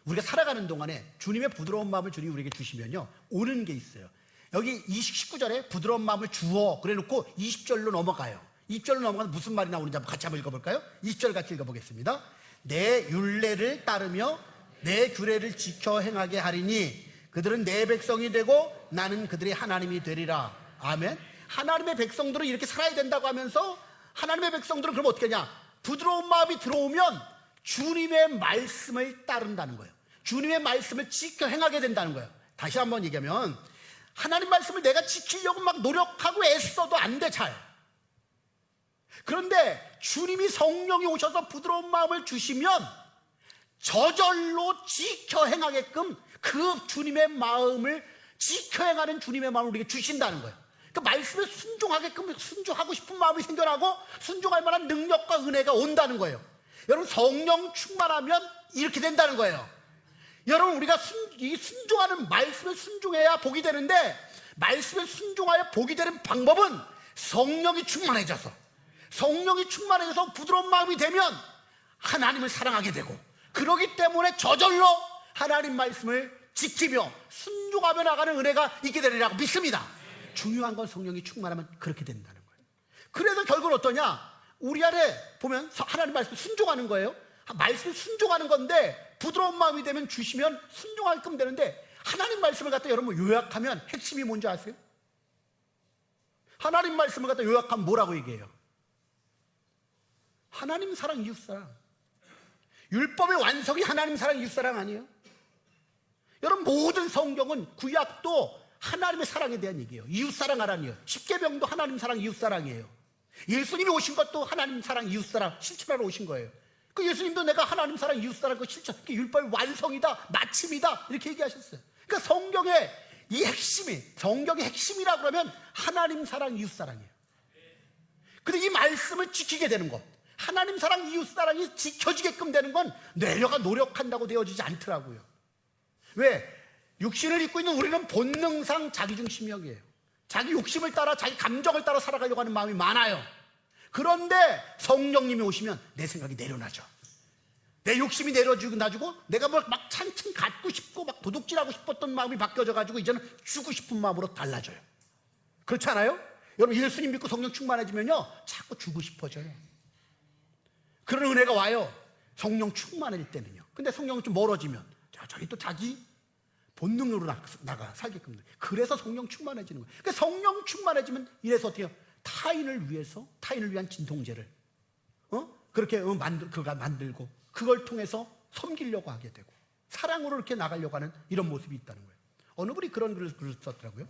우리가 살아가는 동안에 주님의 부드러운 마음을 주님이 우리에게 주시면요, 오는 게 있어요. 여기 19절에 부드러운 마음을 주어 그래 놓고 20절로 넘어가요. 20절로 넘어가서 무슨 말이 나오는지 한번 같이 한번 읽어볼까요? 20절 같이 읽어보겠습니다. 내 율례를 따르며 내 규례를 지켜 행하게 하리니 그들은 내 백성이 되고 나는 그들의 하나님이 되리라. 아멘. 하나님의 백성들은 이렇게 살아야 된다고 하면서 하나님의 백성들은 그럼 어떻게 하냐? 부드러운 마음이 들어오면 주님의 말씀을 따른다는 거예요. 주님의 말씀을 지켜 행하게 된다는 거예요. 다시 한번 얘기하면 하나님 말씀을 내가 지키려고 막 노력하고 애써도 안 돼, 잘. 그런데 주님이 성령이 오셔서 부드러운 마음을 주시면 저절로 지켜 행하게끔 그 주님의 마음을 지켜 행하는 주님의 마음을 우리에게 주신다는 거예요. 그 말씀에 순종하게끔 순종하고 싶은 마음이 생겨나고 순종할 만한 능력과 은혜가 온다는 거예요. 여러분, 성령 충만하면 이렇게 된다는 거예요. 여러분, 우리가 순종하는 말씀에 순종해야 복이 되는데, 말씀에 순종하여 복이 되는 방법은 성령이 충만해져서 부드러운 마음이 되면 하나님을 사랑하게 되고, 그러기 때문에 저절로 하나님 말씀을 지키며 순종하며 나가는 은혜가 있게 되리라고 믿습니다. 중요한 건 성령이 충만하면 그렇게 된다는 거예요. 그래서 결국은 어떠냐? 우리 안에 보면 하나님 말씀 순종하는 거예요. 말씀 순종하는 건데 부드러운 마음이 되면 주시면 순종하게끔 되는데, 하나님 말씀을 갖다 여러분 요약하면 핵심이 뭔지 아세요? 하나님 말씀을 갖다 요약하면 뭐라고 얘기해요? 하나님 사랑, 이웃 사랑. 율법의 완성이 하나님 사랑, 이웃 사랑 아니에요? 여러분, 모든 성경은 구약도 하나님의 사랑에 대한 얘기예요. 이웃 사랑하라니요. 십계명도 하나님 사랑, 이웃 사랑이에요. 예수님이 오신 것도 하나님 사랑, 이웃 사랑 실천하러 오신 거예요. 그 예수님도 내가 하나님 사랑, 이웃 사랑 그 실천, 율법의 완성이다, 마침이다 이렇게 얘기하셨어요. 그러니까 성경의 이 핵심이, 성경의 핵심이라고 그러면 하나님 사랑, 이웃 사랑이에요. 근데 이 말씀을 지키게 되는 것, 하나님 사랑, 이웃 사랑이 지켜지게끔 되는 건 내가 노력한다고 되어지지 않더라고요. 왜? 육신을 입고 있는 우리는 본능상 자기중심형이에요. 자기 욕심을 따라, 자기 감정을 따라 살아가려고 하는 마음이 많아요. 그런데 성령님이 오시면 내 생각이 내려놔져. 내 욕심이 내려주고 나주고, 내가 뭘 막 찬층 갖고 싶고 막 도둑질하고 싶었던 마음이 바뀌어져가지고 이제는 주고 싶은 마음으로 달라져요. 그렇지 않아요? 여러분, 예수님 믿고 성령 충만해지면요 자꾸 주고 싶어져요. 그런 은혜가 와요, 성령 충만할 때는요. 근데 성령이 좀 멀어지면 저기 또 자기 본능으로 나가 살게끔 돼요. 그래서 성령 충만해지는 거예요. 그러니까 성령 충만해지면 이래서 어떻게 해요? 타인을 위해서, 타인을 위한 진통제를 그렇게 그가 만들고 그걸 통해서 섬기려고 하게 되고 사랑으로 이렇게 나가려고 하는 이런 모습이 있다는 거예요. 어느 분이 그런 글을 썼더라고요.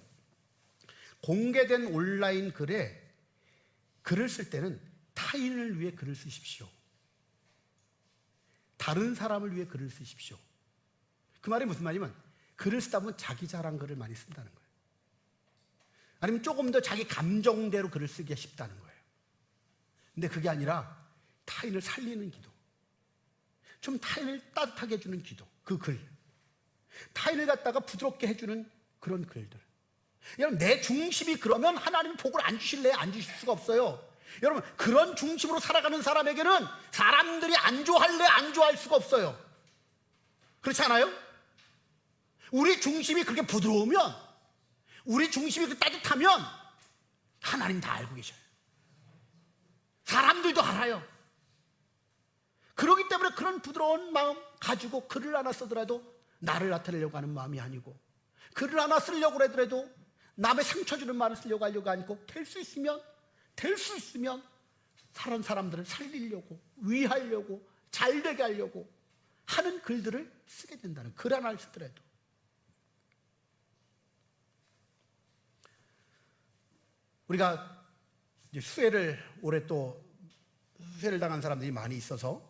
공개된 온라인 글에 글을 쓸 때는 타인을 위해 글을 쓰십시오. 다른 사람을 위해 글을 쓰십시오. 그 말이 무슨 말이냐면, 글을 쓰다 보면 자기 자랑 글을 많이 쓴다는 거예요. 아니면 조금 더 자기 감정대로 글을 쓰기가 쉽다는 거예요. 근데 그게 아니라 타인을 살리는 기도, 좀 타인을 따뜻하게 해주는 기도, 그 글, 타인을 갖다가 부드럽게 해주는 그런 글들. 여러분, 내 중심이 그러면 하나님 복을 안 주실래요? 안 주실 수가 없어요. 여러분, 그런 중심으로 살아가는 사람에게는 사람들이 안 좋아할래? 안 좋아할 수가 없어요. 그렇지 않아요? 우리 중심이 그렇게 부드러우면, 우리 중심이 그렇게 따뜻하면 하나님 다 알고 계셔요. 사람들도 알아요. 그렇기 때문에 그런 부드러운 마음 가지고 글을 하나 쓰더라도 나를 나타내려고 하는 마음이 아니고, 글을 하나 쓰려고 하더라도 남의 상처 주는 말을 쓰려고 하려고 아니고, 될 수 있으면 다른 사람들을 살리려고, 위하려고, 잘되게 하려고 하는 글들을 쓰게 된다는, 글 하나를 쓰더라도. 우리가 이제 올해 또 수혜를 당한 사람들이 많이 있어서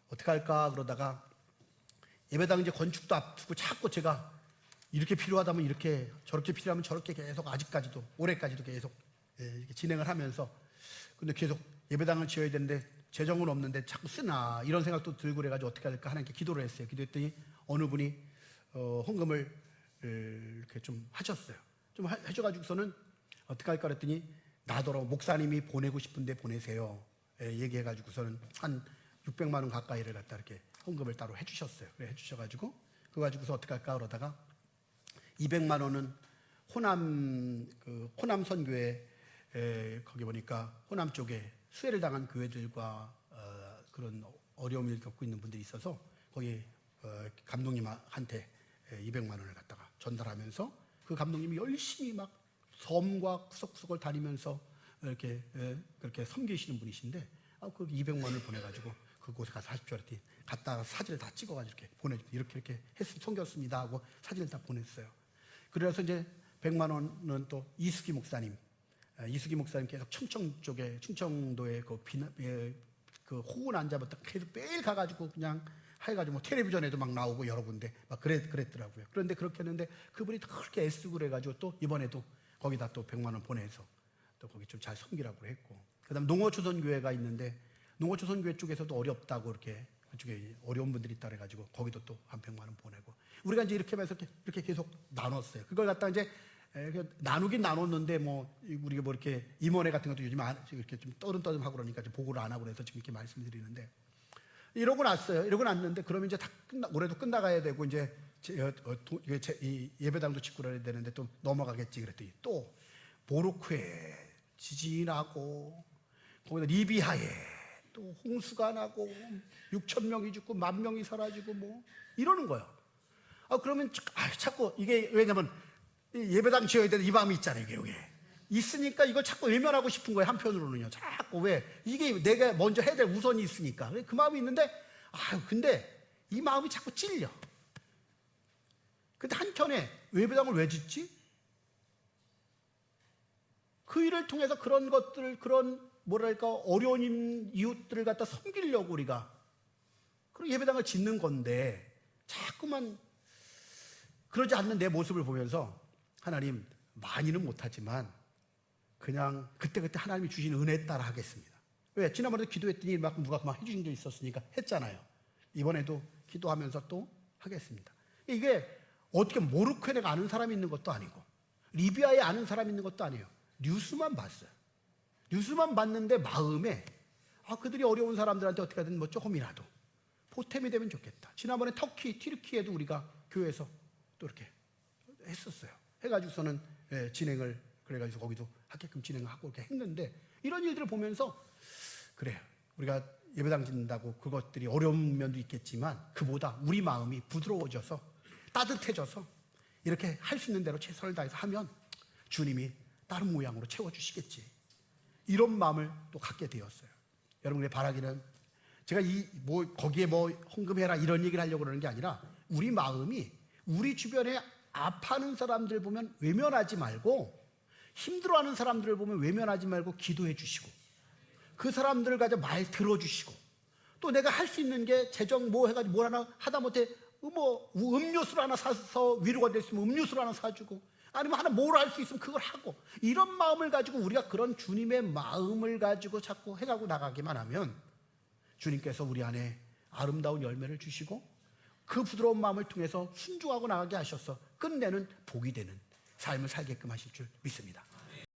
어떻게 할까 그러다가, 예배당 이제 건축도 앞두고 자꾸 제가 이렇게 필요하다면 이렇게, 저렇게 필요하면 저렇게 계속 아직까지도, 올해까지도 계속 이렇게 진행을 하면서, 근데 계속 예배당을 지어야 되는데 재정은 없는데 자꾸 쓰나 이런 생각도 들고 그래가지고 어떻게 할까 하나님께 기도를 했어요. 기도했더니 어느 분이 헌금을 이렇게 좀 하셨어요. 좀 해줘가지고서는 어떻게 할까 그랬더니, 나더러 목사님이 보내고 싶은데 보내세요 얘기해가지고서는 한 600만 원 가까이를 갖다 이렇게 헌금을 따로 해주셨어요. 그래 해주셔가지고 그거 가지고서 어떻게 할까 그러다가 200만 원은 호남 선교회 거기 보니까 호남 쪽에 수혜를 당한 교회들과 그런 어려움을 겪고 있는 분들이 있어서 거기 감독님한테 200만 원을 갖다가 전달하면서 그 감독님이 열심히 막 섬과 구석구석을 다니면서 이렇게 그렇게 섬기시는 분이신데 그 200만 원을 보내가지고 그곳에 가서 하십시오 그랬더니 갔다가 사진을 다 찍어가지고 이렇게 보내주고 이렇게 섬겼습니다 하고 사진을 다 보냈어요. 그래서 이제 100만 원은 또 이수기 목사님께서 충청도에 그 호군 앉아부터 계속 매일 가가지고 그냥 해가지고 뭐 텔레비전에도 막 나오고 여러 군데 막 그랬더라고요. 그런데 그렇게 했는데 그분이 그렇게 애쓰고 그래가지고 또 이번에도 거기다 또 100만 원 보내서 또 거기 좀 잘 섬기라고 했고, 그다음 농어초선교회가 있는데 농어초선교회 쪽에서도 어렵다고 이렇게 그쪽에 어려운 분들이 있다 그래가지고 거기도 또 한 100만 원 보내고 우리가 이제 이렇게 하면서 이렇게 계속 나눴어요. 그걸 갖다가 이제 나누긴 나눴는데 뭐 우리가 뭐 이렇게 임원회 같은 것도 요즘 이렇게 좀 떠듬떠듬하고 그러니까 좀 보고를 안 하고 그래서 지금 이렇게 말씀드리는데 이러고 났어요. 이러고 났는데 그러면 이제 다 올해도 끝나가야 되고 이제 예배당도 짓고 그래야 되는데 또 넘어가겠지 그랬더니 또 모로코에 지진이 나고 거기다 리비아에 또 홍수가 나고 6천 명이 죽고 10,000명이 사라지고 뭐 이러는 거예요. 그러면 자꾸 이게 왜냐면 예배당 지어야 되는 이 마음이 있잖아요. 이게 있으니까 이걸 자꾸 외면하고 싶은 거예요. 한편으로는요. 자꾸 왜 이게 내가 먼저 해야 될 우선이 있으니까 그 마음이 있는데 근데 이 마음이 자꾸 찔려. 근데 한켠에 예배당을 왜 짓지? 그 일을 통해서 그런 것들 그런 뭐랄까 어려운 이웃들을 갖다 섬기려고 우리가 그런 예배당을 짓는 건데 자꾸만 그러지 않는 내 모습을 보면서 하나님 많이는 못하지만 그냥 그때그때 하나님이 주신 은혜에 따라 하겠습니다. 왜? 지난번에도 기도했더니 막 누가 막 해주신 게 있었으니까 했잖아요. 이번에도 기도하면서 또 하겠습니다. 이게 어떻게 모로코에 내가 아는 사람이 있는 것도 아니고 리비아에 아는 사람이 있는 것도 아니에요. 뉴스만 봤어요. 뉴스만 봤는데 마음에 그들이 어려운 사람들한테 어떻게든 뭐 조금이라도 보탬이 되면 좋겠다. 지난번에 튀르키예도 우리가 교회에서 또 이렇게 했었어요. 해가지고서는 진행을 그래가지고 거기도 하게끔 진행하고 이렇게 했는데 이런 일들을 보면서 그래요. 우리가 예배당 짓는다고 그것들이 어려운 면도 있겠지만 그보다 우리 마음이 부드러워져서 따뜻해져서 이렇게 할 수 있는 대로 최선을 다해서 하면 주님이 다른 모양으로 채워주시겠지. 이런 마음을 또 갖게 되었어요. 여러분의 바라기는 제가 거기에 헌금해라 이런 얘기를 하려고 그러는 게 아니라 우리 마음이 우리 주변에 아파하는 사람들 보면 외면하지 말고 힘들어하는 사람들을 보면 외면하지 말고 기도해 주시고 그 사람들을 가지고 말 들어주시고 또 내가 할 수 있는 게 재정 해가지고 뭘 하나 하다못해 음료수를 하나 사서 위로가 됐으면 음료수를 하나 사주고 아니면 하나 뭘 할 수 있으면 그걸 하고 이런 마음을 가지고 우리가 그런 주님의 마음을 가지고 자꾸 해가고 나가기만 하면 주님께서 우리 안에 아름다운 열매를 주시고 그 부드러운 마음을 통해서 순종하고 나가게 하셔서 끝내는 복이 되는 삶을 살게끔 하실 줄 믿습니다.